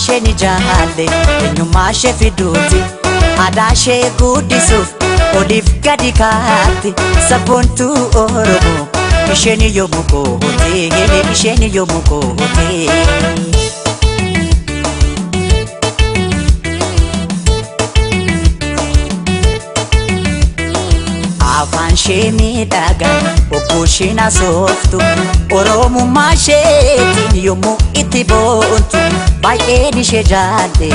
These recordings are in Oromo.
Eenyummaashee ni jaalle eenyummaashee fiduuti Adaashee guddisuuf oliif gadi kaatti sabboontuu Oromoo isheen yommuu goote isheen yommuu goote Afaan ishee miidhagaa ogguu isheen haasoftu Oromummaa isheetiin yommuu itti boontu baay'een ishee jaalle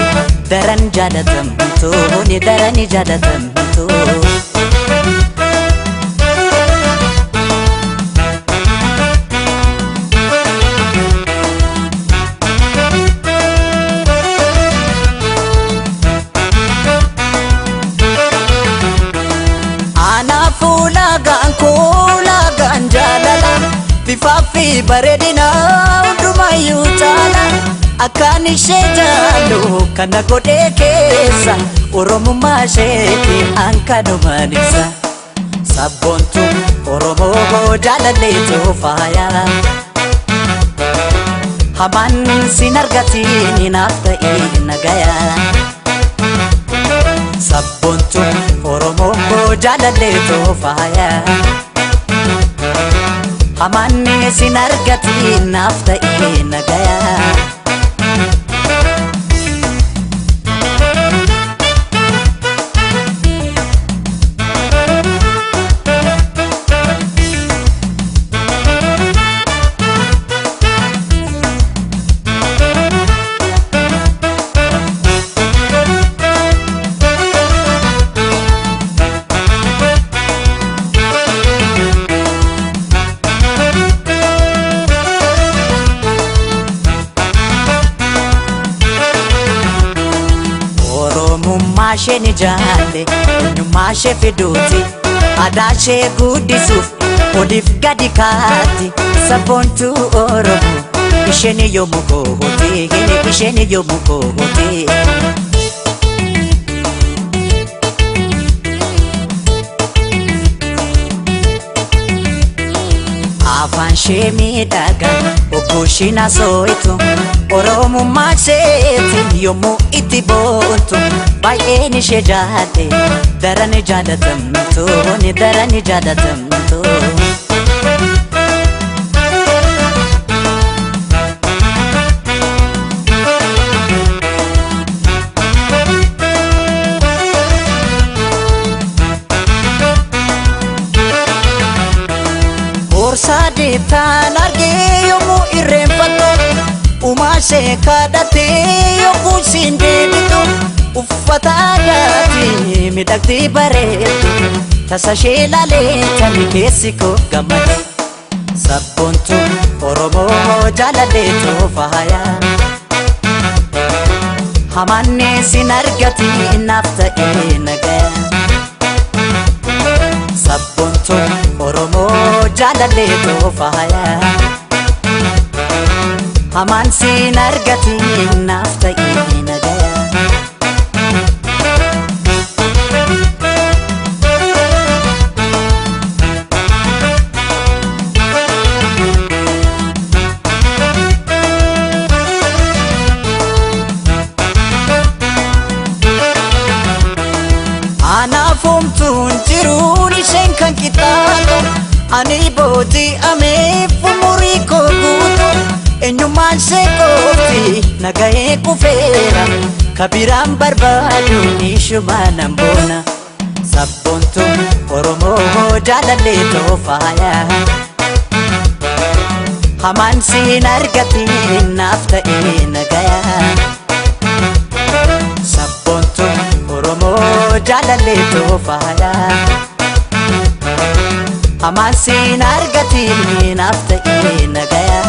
daran jaalatamtu ni daran jaalatamtu Kulagaan jaalala bifaafi bareedina hundumayyuu taala akkaan ishee jaallu kana godhee keessa Oromummaa isheetti hankanumaan ibsa sabboontuu Oromoo jaalalleetu faaya hamaan sin argatiin naaf ta'e nagaya sabboontuu Oromoo jaalalleetu faaya hamaan sin argatiin naaf ta'e nagaya Eenyummaashee ni jaalle eenyummaashee fiduuti Adaashee guddisuuf oliif gadi kaatti sabboontuu Oromoo isheen yommuu goote isheen yommuu goote Afaan ishee miidhagaa ogguu isheen haasoftu Oromummaa isheetiin yommuu itti boontu baay'een ishee jaalle daran jaalatamtu ni daran jaalatamtu Borsaa deetaan argee yommuu irreenfattu Umaashee kadhatee yommuu siin deebitu uffata aadaatiin miidhagdee bareeddu tasa ishee laalee tani keessi koo gammade sabboontuu Oromoo jaalalleetu faaya hamaan sin argatiin naaf ta'e nagaya sabboontuu Oromoo jaalalleetu faaya hamaan sin argatiin naaf ta'e nagaya Anaafumtuun jiruun isheen kan qixxaatu ani booji'amee umurii koo guutu eenyummaan ishee qofti nagahee kufeera kabiraan barbaadu ishumaan boona sabboontuu Oromoo jaalalleetu faaya hamaan sin argatiin naaf ta'e nagaya sabboontuu Oromoo jaalalleetu faaya hamaan sin argatiin naaf ta'e nagaya